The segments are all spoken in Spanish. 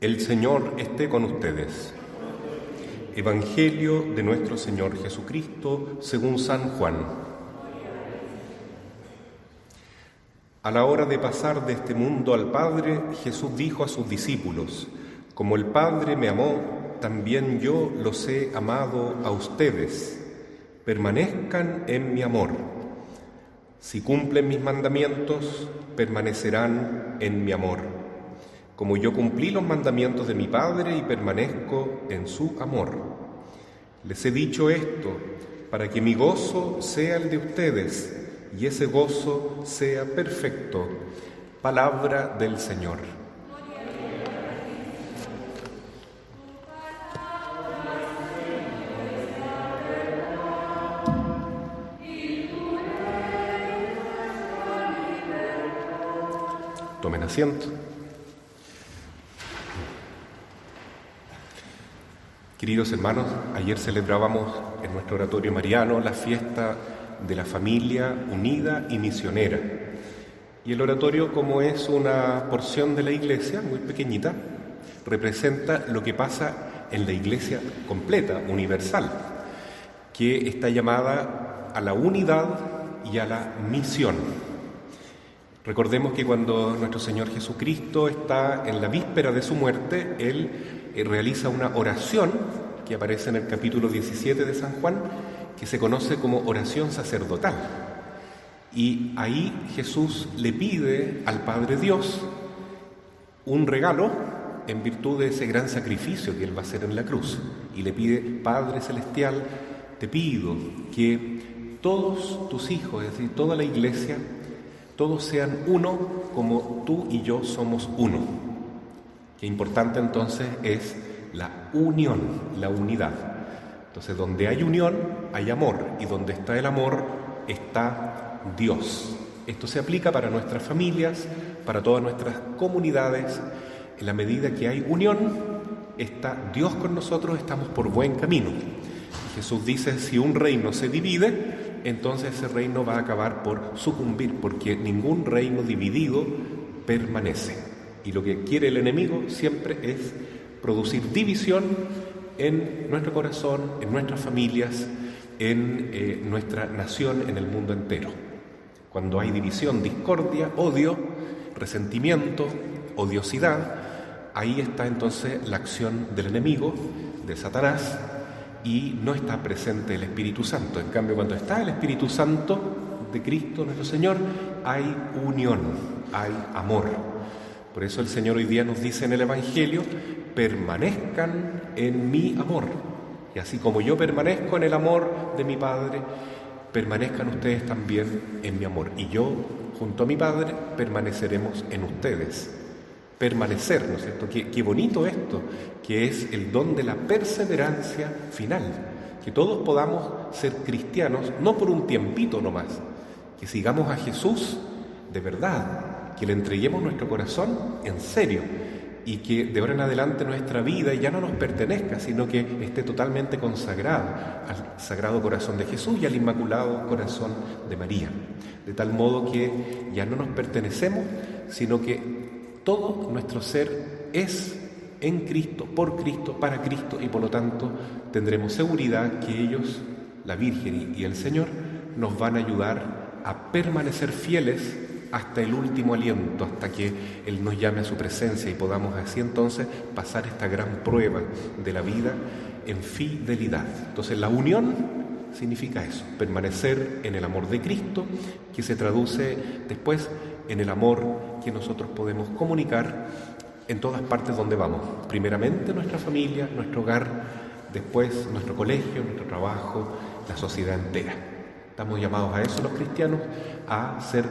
El Señor esté con ustedes. Evangelio de nuestro Señor Jesucristo según San Juan. A la hora de pasar de este mundo al Padre, Jesús dijo a sus discípulos: como el Padre me amó, también yo los he amado a ustedes. Permanezcan en mi amor. Si cumplen mis mandamientos, permanecerán en mi amor. Como yo cumplí los mandamientos de mi Padre y permanezco en su amor. Les he dicho esto para que mi gozo sea el de ustedes y ese gozo sea perfecto. Palabra del Señor. Tomen asiento. Queridos hermanos, ayer celebrábamos en nuestro oratorio mariano la fiesta de la familia unida y misionera. Y el oratorio, como es una porción de la Iglesia, muy pequeñita, representa lo que pasa en la Iglesia completa, universal, que está llamada a la unidad y a la misión. Recordemos que cuando nuestro Señor Jesucristo está en la víspera de su muerte, Él realiza una oración que aparece en el capítulo 17 de San Juan, que se conoce como oración sacerdotal. Y ahí Jesús le pide al Padre Dios un regalo en virtud de ese gran sacrificio que Él va a hacer en la cruz. Y le pide: Padre Celestial, te pido que todos tus hijos, es decir, toda la Iglesia, todos sean uno como tú y yo somos uno. Qué importante entonces es la unión, la unidad. Entonces, donde hay unión, hay amor, y donde está el amor, está Dios. Esto se aplica para nuestras familias, para todas nuestras comunidades. En la medida que hay unión, está Dios con nosotros, estamos por buen camino. Y Jesús dice: si un reino se divide, entonces ese reino va a acabar por sucumbir, porque ningún reino dividido permanece. Y lo que quiere el enemigo siempre es producir división en nuestro corazón, en nuestras familias, en nuestra nación, en el mundo entero. Cuando hay división, discordia, odio, resentimiento, odiosidad, ahí está entonces la acción del enemigo, de Satanás, y no está presente el Espíritu Santo. En cambio, cuando está el Espíritu Santo de Cristo nuestro Señor, hay unión, hay amor. Por eso el Señor hoy día nos dice en el Evangelio: permanezcan en mi amor. Y así como yo permanezco en el amor de mi Padre, permanezcan ustedes también en mi amor. Y yo, junto a mi Padre, permaneceremos en ustedes. Permanecer, ¿no es cierto? Qué bonito esto, que es el don de la perseverancia final. Que todos podamos ser cristianos, no por un tiempito nomás. Que sigamos a Jesús de verdad. Que le entreguemos nuestro corazón en serio y que de ahora en adelante nuestra vida ya no nos pertenezca, sino que esté totalmente consagrada al Sagrado Corazón de Jesús y al Inmaculado Corazón de María. De tal modo que ya no nos pertenecemos, sino que todo nuestro ser es en Cristo, por Cristo, para Cristo, y por lo tanto tendremos seguridad que ellos, la Virgen y el Señor, nos van a ayudar a permanecer fieles hasta el último aliento, hasta que Él nos llame a su presencia y podamos así entonces pasar esta gran prueba de la vida en fidelidad. Entonces la unión significa eso, permanecer en el amor de Cristo, que se traduce después en el amor que nosotros podemos comunicar en todas partes donde vamos. Primeramente nuestra familia, nuestro hogar, después nuestro colegio, nuestro trabajo, la sociedad entera. Estamos llamados a eso los cristianos, a ser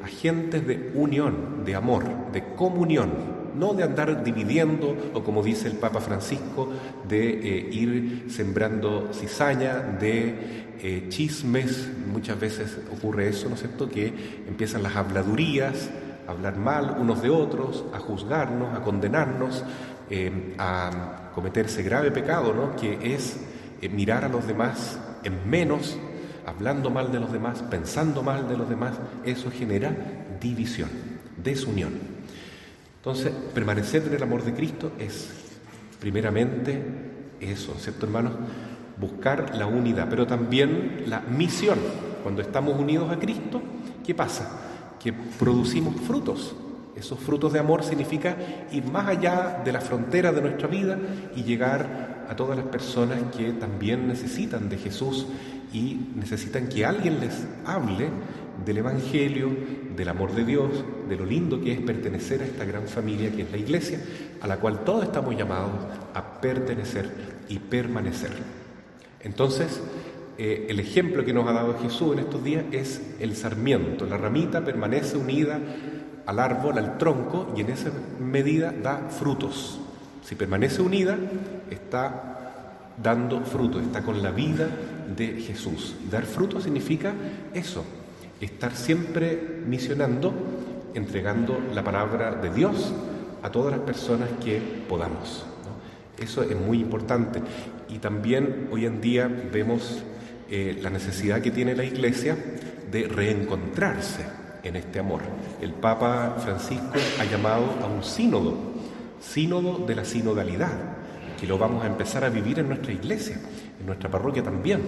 agentes de unión, de amor, de comunión, no de andar dividiendo o, como dice el Papa Francisco, de ir sembrando cizaña, de chismes. Muchas veces ocurre eso, ¿no es cierto?, que empiezan las habladurías, a hablar mal unos de otros, a juzgarnos, a condenarnos, a cometer ese grave pecado, ¿no?, que es mirar a los demás en menos, hablando mal de los demás, pensando mal de los demás. Eso genera división, desunión. Entonces, permanecer en el amor de Cristo es, primeramente, eso, ¿cierto, hermanos? Buscar la unidad, pero también la misión. Cuando estamos unidos a Cristo, ¿qué pasa? Que producimos frutos. Esos frutos de amor significa ir más allá de las fronteras de nuestra vida y llegar a todas las personas que también necesitan de Jesús y necesitan que alguien les hable del Evangelio, del amor de Dios, de lo lindo que es pertenecer a esta gran familia que es la Iglesia, a la cual todos estamos llamados a pertenecer y permanecer. Entonces, el ejemplo que nos ha dado Jesús en estos días es el sarmiento. La ramita permanece unida al árbol, al tronco, y en esa medida da frutos. Si permanece unida, está dando frutos, está con la vida de Jesús. Dar fruto significa eso, estar siempre misionando, entregando la palabra de Dios a todas las personas que podamos, ¿no? Eso es muy importante. Y también hoy en día vemos la necesidad que tiene la Iglesia de reencontrarse en este amor. El Papa Francisco ha llamado a un sínodo de la sinodalidad, que lo vamos a empezar a vivir en nuestra iglesia, en nuestra parroquia también.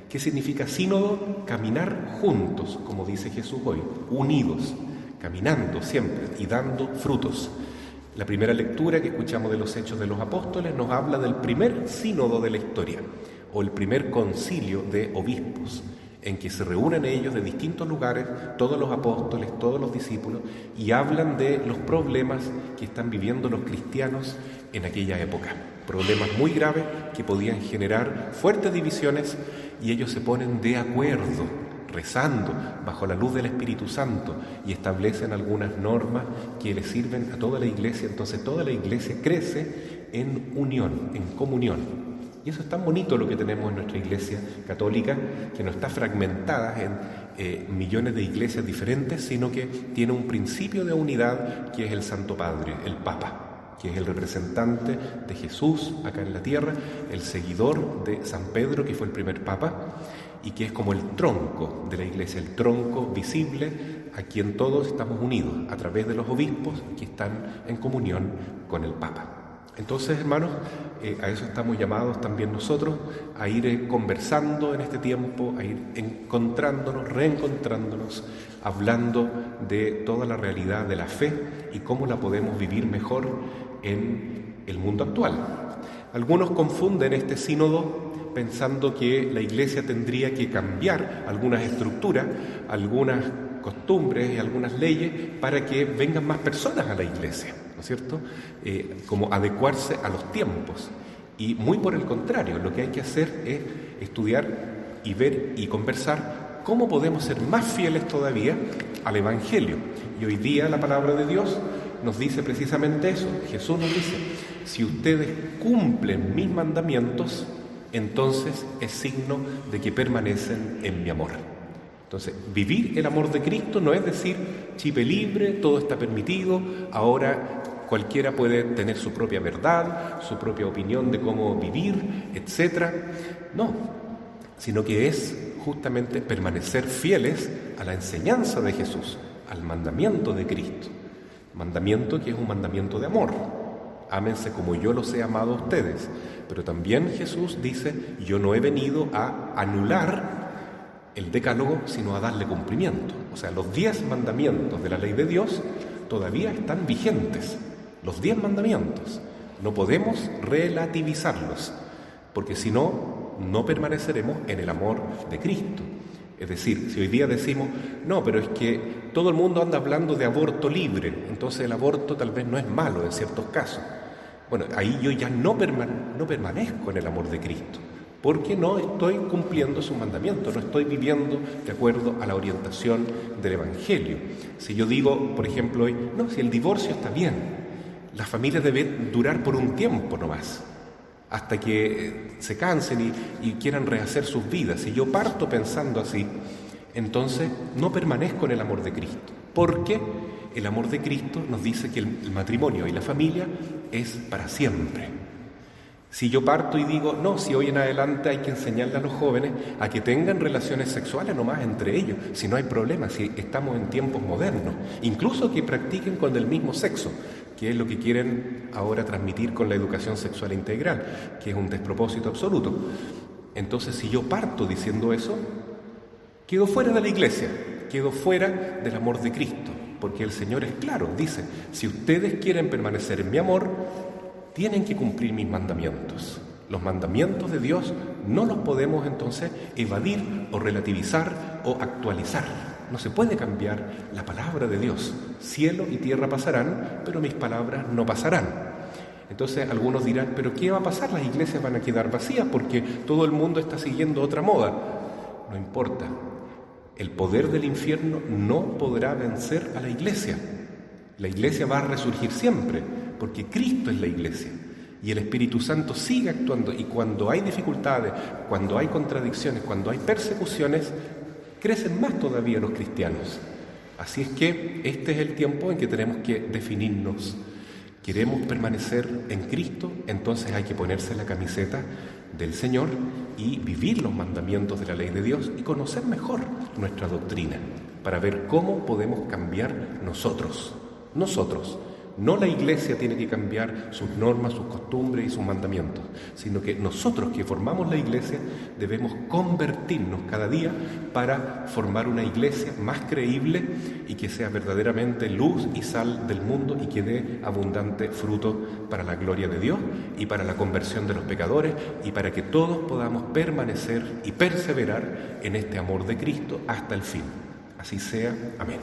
¿Qué significa sínodo? Caminar juntos, como dice Jesús hoy, unidos, caminando siempre y dando frutos. La primera lectura que escuchamos de los Hechos de los Apóstoles nos habla del primer sínodo de la historia, o el primer concilio de obispos, en que se reúnen ellos de distintos lugares, todos los apóstoles, todos los discípulos, y hablan de los problemas que están viviendo los cristianos en aquella época. Problemas muy graves que podían generar fuertes divisiones, y ellos se ponen de acuerdo, rezando bajo la luz del Espíritu Santo, y establecen algunas normas que les sirven a toda la Iglesia. Entonces toda la Iglesia crece en unión, en comunión. Y eso es tan bonito lo que tenemos en nuestra Iglesia católica, que no está fragmentada en millones de iglesias diferentes, sino que tiene un principio de unidad, que es el Santo Padre, el Papa, que es el representante de Jesús acá en la tierra, el seguidor de San Pedro, que fue el primer Papa, y que es como el tronco de la Iglesia, el tronco visible a quien todos estamos unidos a través de los obispos que están en comunión con el Papa. Entonces, hermanos, a eso estamos llamados también nosotros, a ir conversando en este tiempo, a ir encontrándonos, reencontrándonos, hablando de toda la realidad de la fe y cómo la podemos vivir mejor en el mundo actual. Algunos confunden este sínodo pensando que la Iglesia tendría que cambiar algunas estructuras, algunas costumbres y algunas leyes para que vengan más personas a la Iglesia, ¿no es cierto? Como adecuarse a los tiempos. Y muy por el contrario, lo que hay que hacer es estudiar y ver y conversar cómo podemos ser más fieles todavía al Evangelio. Y hoy día la palabra de Dios nos dice precisamente eso. Jesús nos dice: si ustedes cumplen mis mandamientos, entonces es signo de que permanecen en mi amor. Entonces, vivir el amor de Cristo no es decir chipe libre, todo está permitido, ahora cualquiera puede tener su propia verdad, su propia opinión de cómo vivir, etc. No, sino que es justamente permanecer fieles a la enseñanza de Jesús, al mandamiento de Cristo. Mandamiento que es un mandamiento de amor. Ámense como yo los he amado a ustedes. Pero también Jesús dice: yo no he venido a anular el decálogo, sino a darle cumplimiento. O sea, los 10 mandamientos de la ley de Dios todavía están vigentes. Los 10 mandamientos. No podemos relativizarlos, porque si no, no permaneceremos en el amor de Cristo. Es decir, si hoy día decimos: no, pero es que todo el mundo anda hablando de aborto libre, entonces el aborto tal vez no es malo en ciertos casos. Bueno, ahí yo ya no permanezco en el amor de Cristo, porque no estoy cumpliendo sus mandamientos, no estoy viviendo de acuerdo a la orientación del Evangelio. Si yo digo, por ejemplo, hoy: no, si el divorcio está bien, Las familias deben durar por un tiempo nomás, hasta que se cansen y quieran rehacer sus vidas. Si yo parto pensando así, entonces no permanezco en el amor de Cristo, porque el amor de Cristo nos dice que el matrimonio y la familia es para siempre. Si yo parto y digo, no, si hoy en adelante hay que enseñarle a los jóvenes a que tengan relaciones sexuales nomás entre ellos, si no hay problema, si estamos en tiempos modernos, incluso que practiquen con el mismo sexo, que es lo que quieren ahora transmitir con la educación sexual integral, que es un despropósito absoluto. Entonces, si yo parto diciendo eso, quedo fuera de la iglesia, quedo fuera del amor de Cristo, porque el Señor es claro, dice, si ustedes quieren permanecer en mi amor, tienen que cumplir mis mandamientos. Los mandamientos de Dios no los podemos entonces evadir o relativizar o actualizar. No se puede cambiar la palabra de Dios. Cielo y tierra pasarán, pero mis palabras no pasarán. Entonces algunos dirán, ¿pero qué va a pasar? Las iglesias van a quedar vacías porque todo el mundo está siguiendo otra moda. No importa. El poder del infierno no podrá vencer a la iglesia. La iglesia va a resurgir siempre, porque Cristo es la iglesia. Y el Espíritu Santo sigue actuando. Y cuando hay dificultades, cuando hay contradicciones, cuando hay persecuciones, crecen más todavía los cristianos. Así es que este es el tiempo en que tenemos que definirnos. ¿Queremos permanecer en Cristo? Entonces hay que ponerse la camiseta del Señor y vivir los mandamientos de la ley de Dios y conocer mejor nuestra doctrina para ver cómo podemos cambiar nosotros. No la iglesia tiene que cambiar sus normas, sus costumbres y sus mandamientos, sino que nosotros que formamos la iglesia debemos convertirnos cada día para formar una iglesia más creíble y que sea verdaderamente luz y sal del mundo y que dé abundante fruto para la gloria de Dios y para la conversión de los pecadores y para que todos podamos permanecer y perseverar en este amor de Cristo hasta el fin. Así sea. Amén.